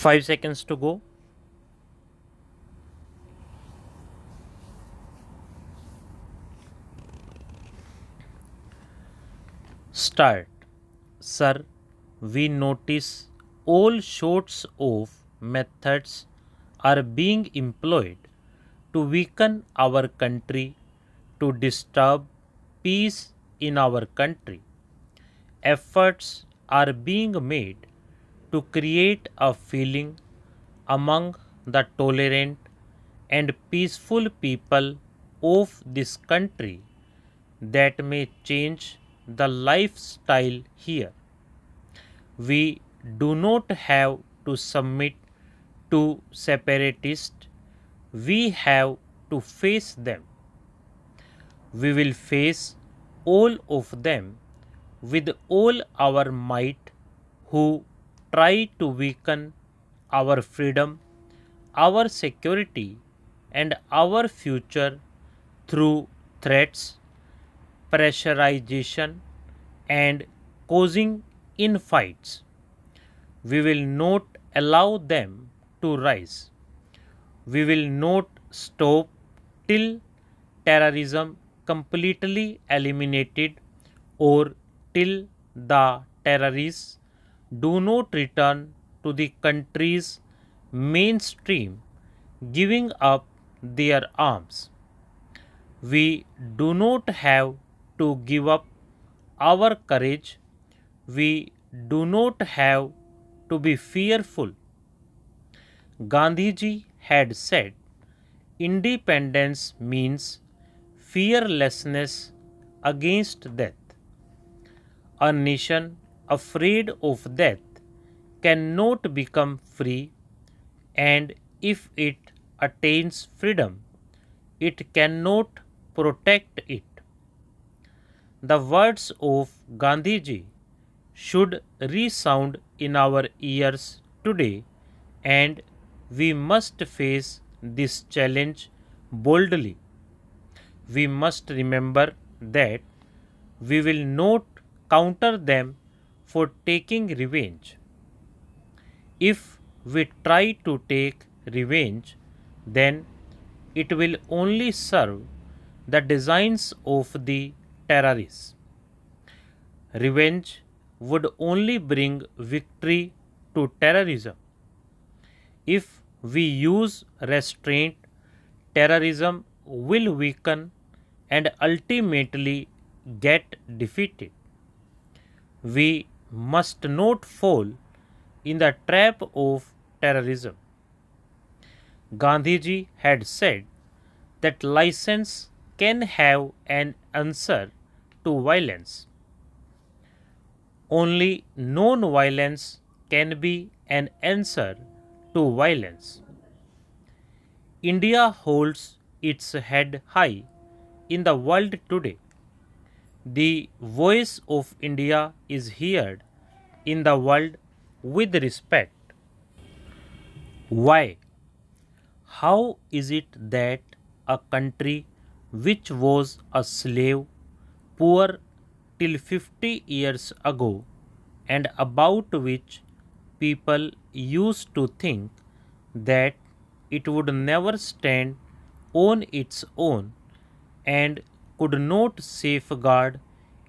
5 seconds to go. Start. Sir, we notice all sorts of methods are being employed to weaken our country, to disturb peace in our country. Efforts are being made to create a feeling among the tolerant and peaceful people of this country that may change the lifestyle here. We do not have to submit to separatists, we have to face them. We will face all of them with all our might who try to weaken our freedom, our security, and our future through threats, pressurization, and causing infights. We will not allow them to rise. We will not stop till terrorism completely eliminated or till the terrorists do not return to the country's mainstream, giving up their arms. We do not have to give up our courage. We do not have to be fearful. Gandhiji had said, independence means fearlessness against death. A nation afraid of death cannot become free, and if it attains freedom, it cannot protect it. The words of Gandhiji should resound in our ears today, and we must face this challenge boldly. We must remember that we will not counter them for taking revenge. If we try to take revenge, then it will only serve the designs of the terrorists. Revenge would only bring victory to terrorism. If we use restraint, terrorism will weaken and ultimately get defeated. We must not fall in the trap of terrorism. Gandhiji had said that license can have an answer to violence. Only non-violence can be an answer to violence. India holds its head high in the world today. The voice of India is heard in the world with respect. Why? How is it that a country which was a slave, poor till 50 years ago, and about which people used to think that it would never stand on its own and could not safeguard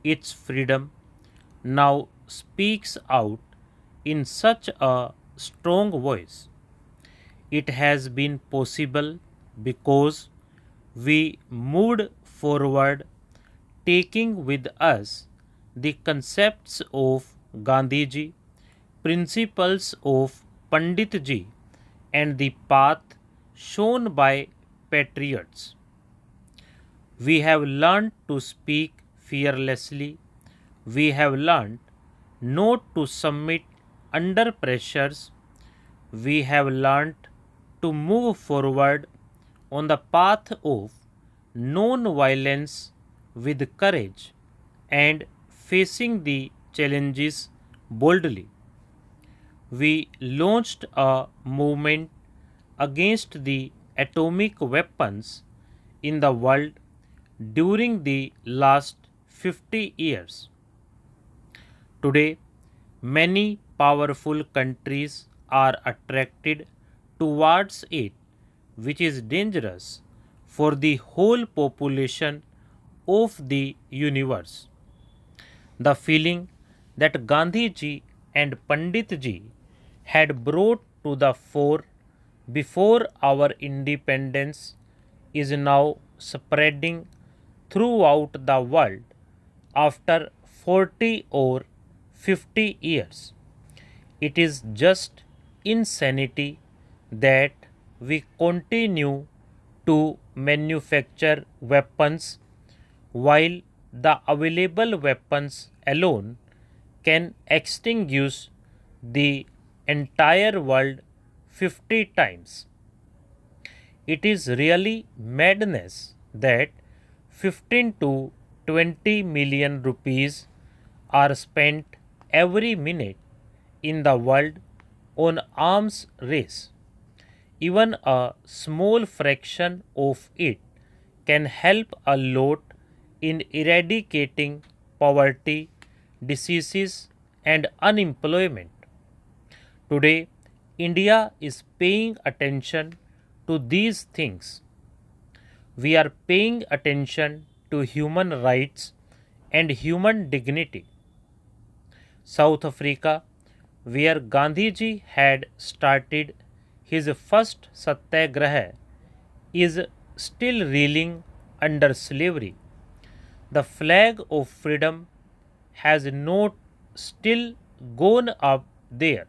its freedom, now speaks out in such a strong voice? It has been possible because we moved forward taking with us the concepts of Gandhiji, principles of Panditji, and the path shown by patriots. We have learned to speak fearlessly. We have learned not to submit under pressures. We have learned to move forward on the path of non-violence with courage and facing the challenges boldly. We launched a movement against the atomic weapons in the world during the last 50 years. Today, many powerful countries are attracted towards it, which is dangerous for the whole population of the universe. The feeling that Gandhiji and Panditji had brought to the fore before our independence is now spreading throughout the world after 40 or 50 years. It is just insanity that we continue to manufacture weapons while the available weapons alone can extinguish the entire world 50 times. It is really madness that 15 to 20 million rupees are spent every minute in the world on arms race. Even a small fraction of it can help a lot in eradicating poverty, diseases, and unemployment. Today, India is paying attention to these things. We are paying attention to human rights and human dignity. South Africa, where Gandhiji had started his first satyagraha, is still reeling under slavery. The flag of freedom has not still gone up there.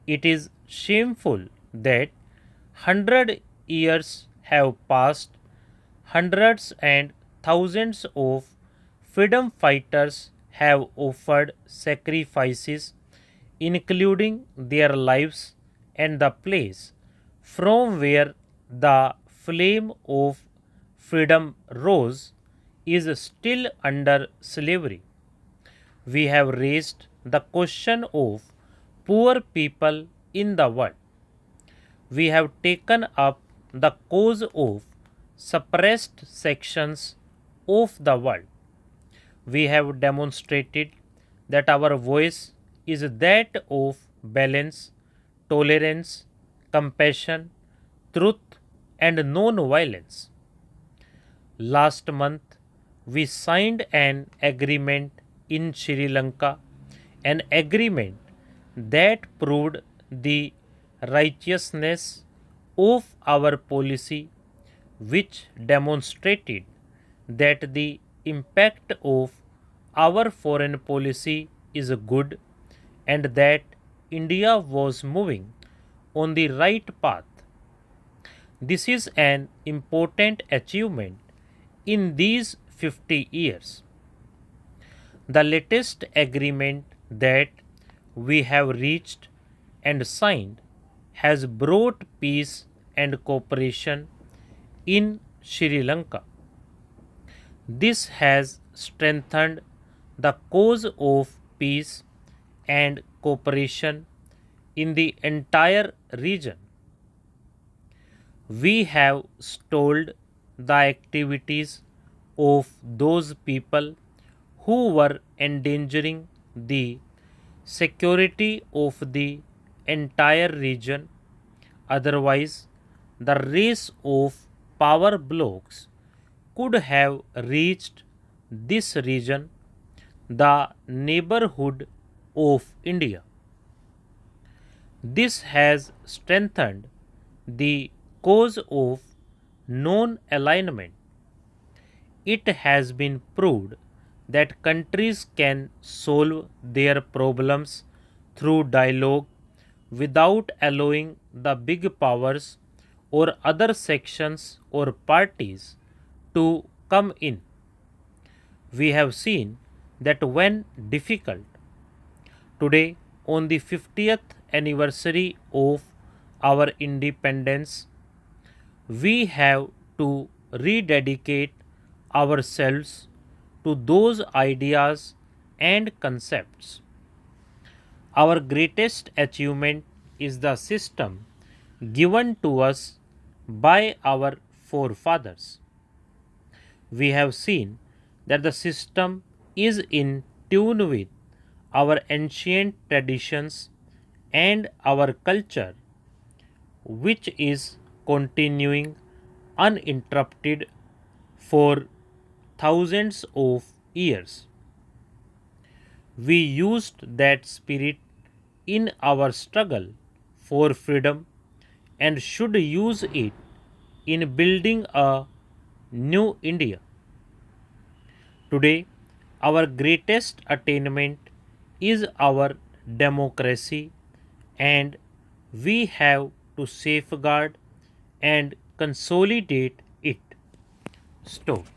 It is shameful that 100 years have passed, hundreds and thousands of freedom fighters have offered sacrifices, including their lives and the place from where the flame of freedom rose is still under slavery. We have raised the question of poor people in the world. We have taken up the cause of suppressed sections of the world. We have demonstrated that our voice is that of balance, tolerance, compassion, truth, and non-violence. Last month, we signed an agreement in Sri Lanka, an agreement that proved the righteousness of our policy, which demonstrated that the impact of our foreign policy is good and that India was moving on the right path. This is an important achievement in these 50 years. The latest agreement that we have reached and signed has brought peace and cooperation in Sri Lanka. This has strengthened the cause of peace and cooperation in the entire region. We have stalled the activities of those people who were endangering the security of the entire region. Otherwise, the race of power blocks could have reached this region, the neighborhood of India. This has strengthened the cause of non alignment. It has been proved that countries can solve their problems through dialogue without allowing the big powers or other sections or parties to come in. We have seen that when difficult, today on the 50th anniversary of our independence, we have to rededicate ourselves to those ideas and concepts. Our greatest achievement is the system given to us by our forefathers. We have seen that the system is in tune with our ancient traditions and our culture, which is continuing uninterrupted for thousands of years. We used that spirit in our struggle for freedom and should use it in building a new India. Today, our greatest attainment is our democracy, and we have to safeguard and consolidate it. Stop.